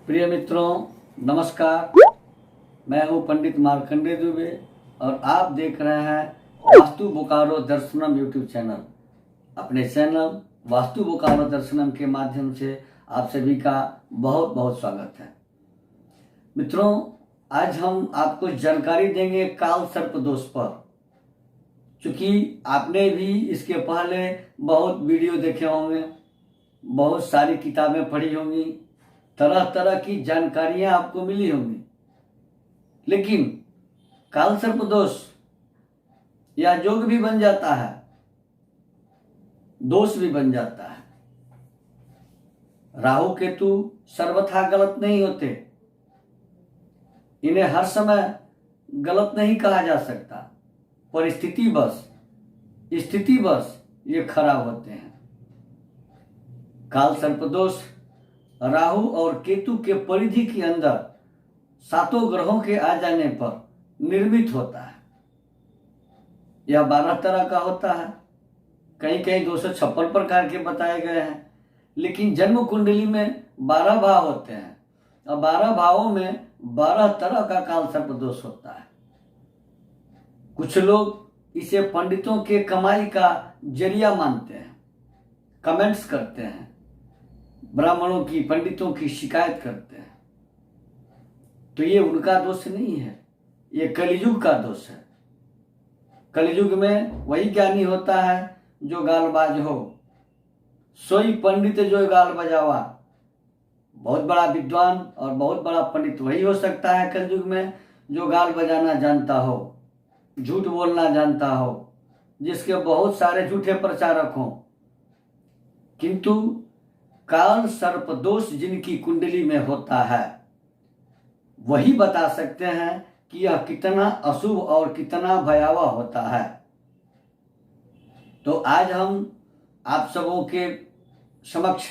प्रिय मित्रों, नमस्कार। मैं हूं पंडित मार्कंडेय दुबे और आप देख रहे हैं वास्तु बोकारो दर्शनम यूट्यूब चैनल। अपने चैनल वास्तु बोकारो दर्शनम के माध्यम से आप सभी का बहुत बहुत स्वागत है। मित्रों, आज हम आपको जानकारी देंगे काल सर्प दोष पर। चूँकि आपने भी इसके पहले बहुत वीडियो देखे होंगे, बहुत सारी किताबें पढ़ी होंगी, तरह तरह की जानकारियां आपको मिली होंगी, लेकिन काल सर्प दोष या योग भी बन जाता है, दोष भी बन जाता है। राहु केतु सर्वथा गलत नहीं होते, इन्हें हर समय गलत नहीं कहा जा सकता, पर स्थिति बस ये खराब होते हैं। काल सर्प दोष राहु और केतु के परिधि के अंदर 7 ग्रहों के आ जाने पर निर्मित होता है। यह 12 तरह का होता है, कहीं कहीं 256 प्रकार के बताए गए हैं, लेकिन जन्म कुंडली में 12 भाव होते हैं और 12 भावों में 12 तरह का काल सर्प दोष होता है। कुछ लोग इसे पंडितों के कमाई का जरिया मानते हैं, कमेंट्स करते हैं, ब्राह्मणों की, पंडितों की शिकायत करते हैं। तो ये उनका दोष नहीं है, ये कलियुग का दोष है। कलियुग में वही ज्ञानी होता है जो गालबाज हो, सोई पंडित जो गाल बजावा। बहुत बड़ा विद्वान और बहुत बड़ा पंडित वही हो सकता है कलियुग में जो गाल बजाना जानता हो, झूठ बोलना जानता हो, जिसके बहुत सारे झूठे प्रचारक हों। किंतु काल सर्प दोष जिनकी कुंडली में होता है वही बता सकते हैं कि यह कितना अशुभ और कितना भयावह होता है। तो आज हम आप सबों के समक्ष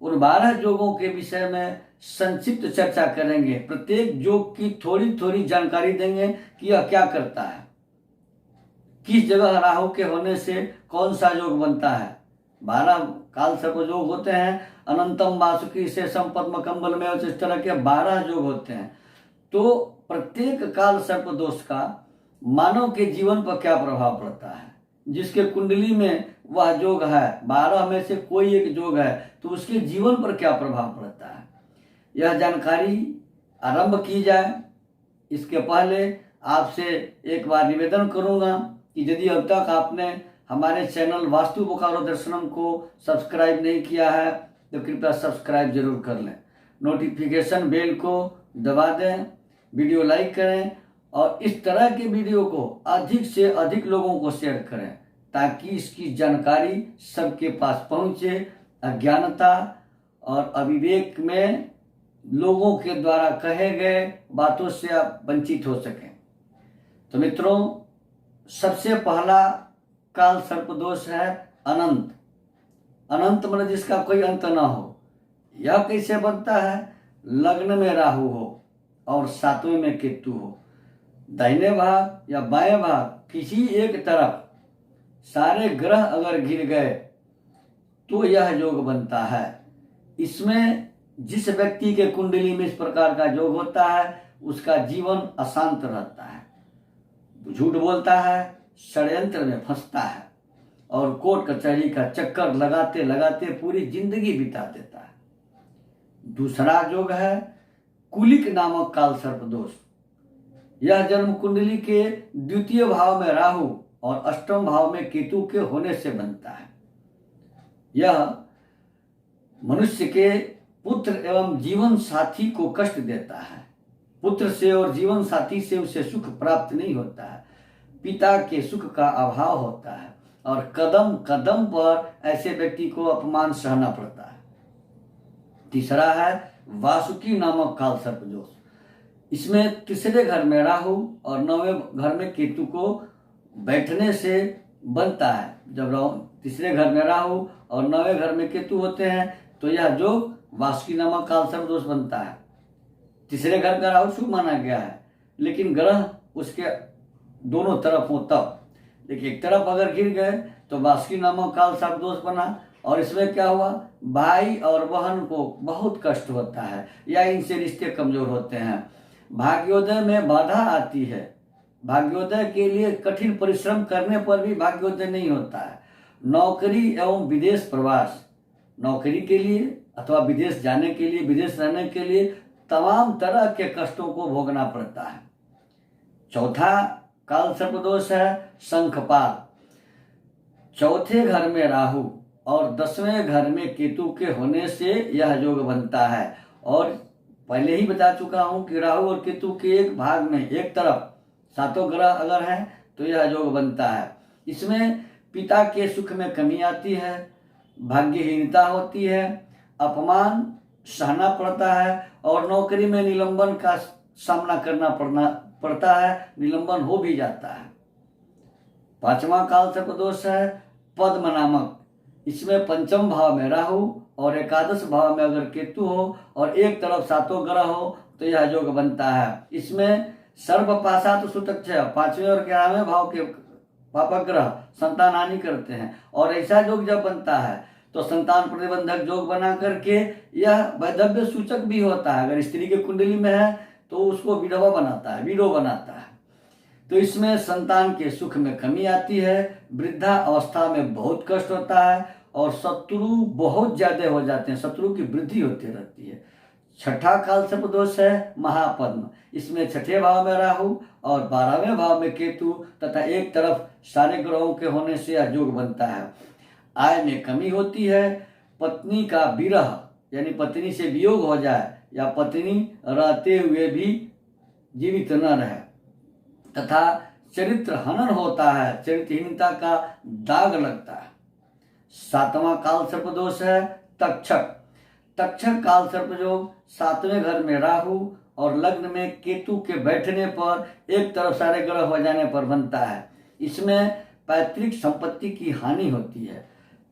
उन 12 योगों के विषय में संक्षिप्त चर्चा करेंगे। प्रत्येक योग की थोड़ी थोड़ी जानकारी देंगे कि यह क्या करता है, किस जगह राहु के होने से कौन सा योग बनता है। 12 काल सर्प योग होते हैं, अनंतम वासुकी से संपद्म कंबल में, इस तरह के 12 योग होते हैं। तो प्रत्येक काल सर्प दोष का मानव के जीवन पर क्या प्रभाव पड़ता है, जिसके कुंडली में वह योग है, 12 में से कोई एक योग है, तो उसके जीवन पर क्या प्रभाव पड़ता है, यह जानकारी आरंभ की जाए। इसके पहले आपसे एक बार निवेदन करूंगा कि यदि अब तक आपने हमारे चैनल वास्तु बोकारो दर्शनम को सब्सक्राइब नहीं किया है तो कृपया सब्सक्राइब जरूर कर लें, नोटिफिकेशन बेल को दबा दें, वीडियो लाइक करें और इस तरह के वीडियो को अधिक से अधिक लोगों को शेयर करें ताकि इसकी जानकारी सबके पास पहुंचे। अज्ञानता और अविवेक में लोगों के द्वारा कहे गए बातों से आप वंचित हो सकें। तो मित्रों, सबसे पहला काल सर्प दोष है अनंत। अनंत मतलब जिसका कोई अंत ना हो। यह कैसे बनता है? लग्न में राहु हो और 7वें में केतु हो, दाहिने भाग या बाएं भाग किसी एक तरफ सारे ग्रह अगर घिर गए तो यह योग बनता है। इसमें जिस व्यक्ति के कुंडली में इस प्रकार का योग होता है उसका जीवन अशांत रहता है, झूठ बोलता है, षड्यंत्र में फंसता है और कोर्ट कचहरी का चक्कर लगाते लगाते पूरी जिंदगी बिता देता है। दूसरा योग है कुलिक नामक काल सर्प दोष। यह जन्म कुंडली के 2य भाव में राहु और 8वें भाव में केतु के होने से बनता है। यह मनुष्य के पुत्र एवं जीवन साथी को कष्ट देता है। पुत्र से और जीवन साथी से उसे सुख प्राप्त नहीं होता है, पिता के सुख का अभाव होता है और कदम कदम पर ऐसे व्यक्ति को अपमान सहना पड़ता है। तीसरा है वासुकी नामक काल सर्प दोष। इसमें 3रे घर में राहु और 9वें घर में केतु को बैठने से बनता है। जब 3रे घर में राहु और 9वें घर में केतु होते हैं तो यह जो वासुकी नामक काल सर्प दोष बनता है। 3रे घर का राहु शुभ माना गया है, लेकिन ग्रह उसके दोनों तरफ हो तब, लेकिन एक तरफ अगर गिर गए तो वासुकी नामक काल सर्प दोष बना और इसमें क्या हुआ, भाई और बहन को बहुत कष्ट होता है या इनसे रिश्ते कमजोर होते हैं। भाग्योदय में बाधा आती है, भाग्योदय के लिए कठिन परिश्रम करने पर भी भाग्योदय नहीं होता है। नौकरी एवं विदेश प्रवास, नौकरी के लिए अथवा विदेश जाने के लिए, विदेश रहने के लिए तमाम तरह के कष्टों को भोगना पड़ता है। चौथा काल सर्पदोष है शंखपाल। चौथे घर में राहु और 10वें घर में केतु के होने से यह योग बनता है। और पहले ही बता चुका हूं कि राहु और केतु के एक भाग में एक तरफ 7 ग्रह अगर हैं तो यह योग बनता है। इसमें पिता के सुख में कमी आती है, भाग्यहीनता होती है, अपमान सहना पड़ता है और नौकरी में निलंबन का सामना करना पड़ता है, निलंबन हो भी जाता है। 5वां काल सर्पदोष है पद्म नामक। इसमें 5म भाव में राहु और 11 भाव में अगर केतु हो और एक तरफ 7 ग्रह हो तो यह योग बनता है। इसमें सर्वपाशात सुतक्षय 5वें और 11वें भाव के पापग्रह संतान हानि करते हैं और ऐसा योग जब बनता है तो संतान प्रतिबंधक योग बना करके यह वैधव्य सूचक भी होता है। अगर स्त्री के कुंडली में है तो उसको विधवा बनाता है, विडो बनाता है। तो इसमें संतान के सुख में कमी आती है, वृद्धा अवस्था में बहुत कष्ट होता है और शत्रु बहुत ज्यादा हो जाते हैं, शत्रु की वृद्धि होती रहती है। 6ठा काल सर्पदोष है महापद्म। इसमें 6ठे भाव में राहु और 12वें भाव में केतु तथा एक तरफ सारे ग्रहों के होने से यह योग बनता है। आय में कमी होती है, पत्नी का विरह यानी पत्नी से वियोग हो जाए या पत्नी रहते हुए भी जीवित न रहे, तथा चरित्र हनन होता है, चरित्रहीनता का दाग लगता है। 7वां काल सर्पदोष है तक्षक। तक्षक काल सर्पयोग 7वें घर में राहु और लग्न में केतु के बैठने पर एक तरफ सारे ग्रह हो जाने पर बनता है। इसमें पैतृक संपत्ति की हानि होती है,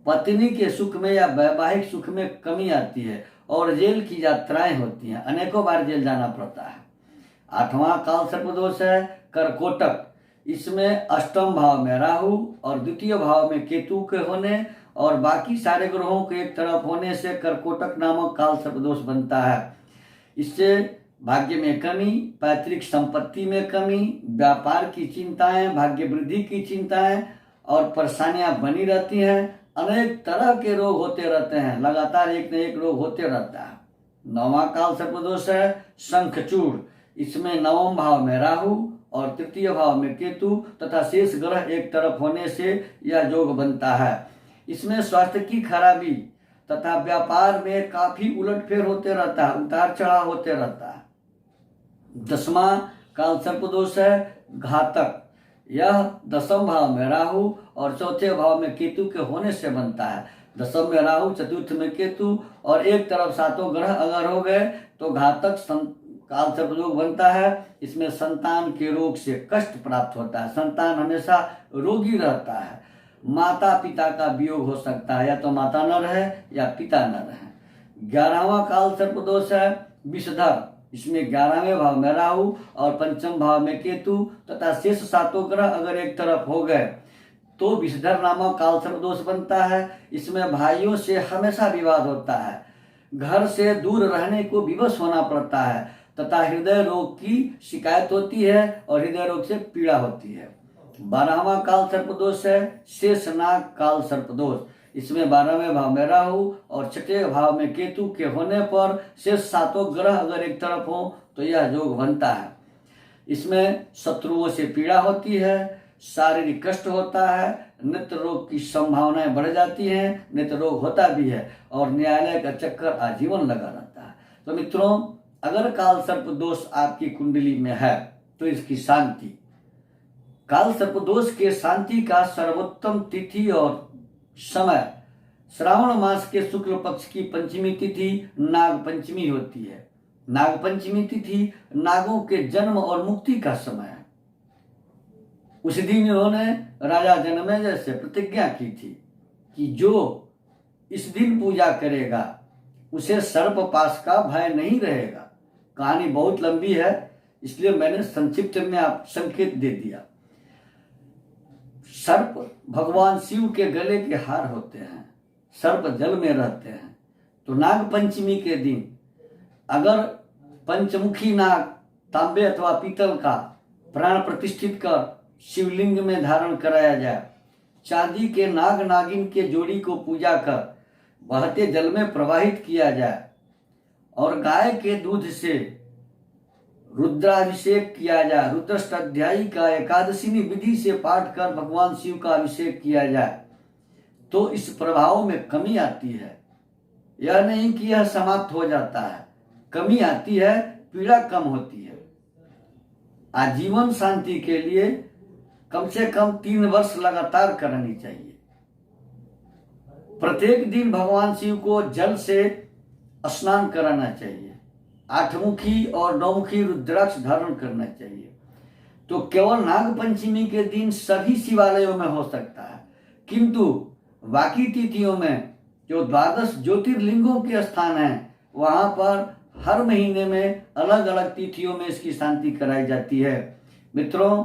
पत्नी के सुख में या वैवाहिक सुख में कमी आती है और जेल की यात्राएं होती हैं, अनेकों बार जेल जाना पड़ता है। 8वां काल सर्पदोष है कर्कोटक। इसमें 8म भाव में राहु और 2य भाव में केतु के होने और बाकी सारे ग्रहों के एक तरफ होने से कर्कोटक नामक काल सर्पदोष बनता है। इससे भाग्य में कमी, पैतृक संपत्ति में कमी, व्यापार की चिंताएं, भाग्य वृद्धि की चिंताएं और परेशानियां बनी रहती हैं। अनेक तरह के रोग होते रहते हैं, लगातार एक न एक रोग होते रहता है। 9वां काल सर्पदोष है शंखचूड़। इसमें 9म भाव में राहु और 3य भाव में केतु तथा शेष ग्रह एक तरफ होने से यह योग बनता है। इसमें स्वास्थ्य की खराबी तथा व्यापार में काफी उलटफेर होते रहता है, उतार चढ़ाव होते रहता है। 10वां काल सर्पदोष है घातक। यह 10म भाव में राहु और 4थे भाव में केतु के होने से बनता है। 10म में राहु, 4th में केतु और एक तरफ 7 ग्रह अगर हो गए तो घातक काल सर्पयोग बनता है। इसमें संतान के रोग से कष्ट प्राप्त होता है, संतान हमेशा रोगी रहता है, माता पिता का वियोग हो सकता है, या तो माता न रहे या पिता न रहे। 11वां काल सर्पदोष है विषधर। इसमें 11वें भाव में राहु और 5म भाव में केतु तथा शेष 7 ग्रह अगर एक तरफ हो गए तो विषधर नामक काल सर्पदोष बनता है। इसमें भाइयों से हमेशा विवाद होता है, घर से दूर रहने को विवश होना पड़ता है तथा हृदय रोग की शिकायत होती है और हृदय रोग से पीड़ा होती है। 12वां काल सर्पदोष है शेषनाग काल सर्पदोष। इसमें 12वें भाव में राहु और 6ठे भाव में केतु के होने पर शेष 7 ग्रह अगर एक तरफ हो तो यह योग बनता है। इसमें शत्रुओं से पीड़ा होती है, शारीरिक कष्ट होता है, नेत्र रोग की संभावनाएं बढ़ जाती हैं, नेत्र रोग होता भी है और न्यायालय का चक्कर आजीवन लगा रहता है। तो मित्रों, अगर काल सर्प दोष आपकी कुंडली में है तो इसकी शांति, काल सर्प दोष के शांति का सर्वोत्तम तिथि और समय श्रावण मास के शुक्ल पक्ष की पंचमी तिथि नाग पंचमी होती है। नाग पंचमी तिथि नागों के जन्म और मुक्ति का समय है। उस दिन इन्होंने राजा जनमेजय से प्रतिज्ञा की थी कि जो इस दिन पूजा करेगा उसे सर्पपाश का भय नहीं रहेगा। कहानी बहुत लंबी है, इसलिए मैंने संक्षिप्त में आप संकेत दे दिया। सर्प भगवान शिव के गले के हार होते हैं। सर्प जल में रहते हैं। तो नाग पंचमी के दिन अगर पंचमुखी नाग तांबे अथवा पीतल का प्राण प्रतिष्ठित कर शिवलिंग में धारण कराया जाए, चांदी के नाग नागिन के जोड़ी को पूजा कर बहते जल में प्रवाहित किया जाए और गाय के दूध से रुद्राभिषेक किया जाए, रुद्राष्टाध्यायी का एकादशिनी विधि से पाठ कर भगवान शिव का अभिषेक किया जाए, तो इस प्रभाव में कमी आती है। यह नहीं कि यह समाप्त हो जाता है, कमी आती है, पीड़ा कम होती है। आजीवन शांति के लिए कम से कम 3 वर्ष लगातार करनी चाहिए। प्रत्येक दिन भगवान शिव को जल से स्नान कराना चाहिए, 8मुखी और 9मुखी रुद्राक्ष धारण करना चाहिए। तो केवल नाग पंचमी के दिन सभी शिवालयों में हो सकता है, किंतु बाकी तिथियों में जो 12 ज्योतिर्लिंगों के स्थान हैं वहां पर हर महीने में अलग अलग तिथियों में इसकी शांति कराई जाती है। मित्रों,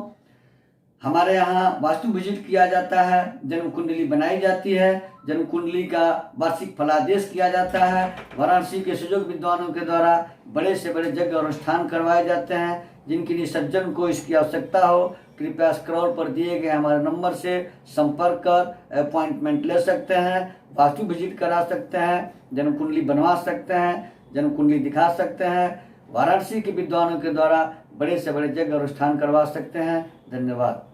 हमारे यहाँ वास्तु विजिट किया जाता है, जन्म कुंडली बनाई जाती है, जन्म कुंडली का वार्षिक फलादेश किया जाता है। वाराणसी के सुजोग विद्वानों के द्वारा बड़े से बड़े यज्ञ अनुष्ठान करवाए जाते हैं। जिनके लिए सज्जन को इसकी आवश्यकता हो, कृपया स्क्रॉल पर दिए गए हमारे नंबर से संपर्क कर अपॉइंटमेंट ले सकते हैं, वास्तु विजिट करा सकते हैं, जन्म कुंडली बनवा सकते हैं, जन्म कुंडली दिखा सकते हैं। वाराणसी के विद्वानों के द्वारा बड़े से बड़े यज्ञ अनुष्ठान करवा सकते हैं। धन्यवाद।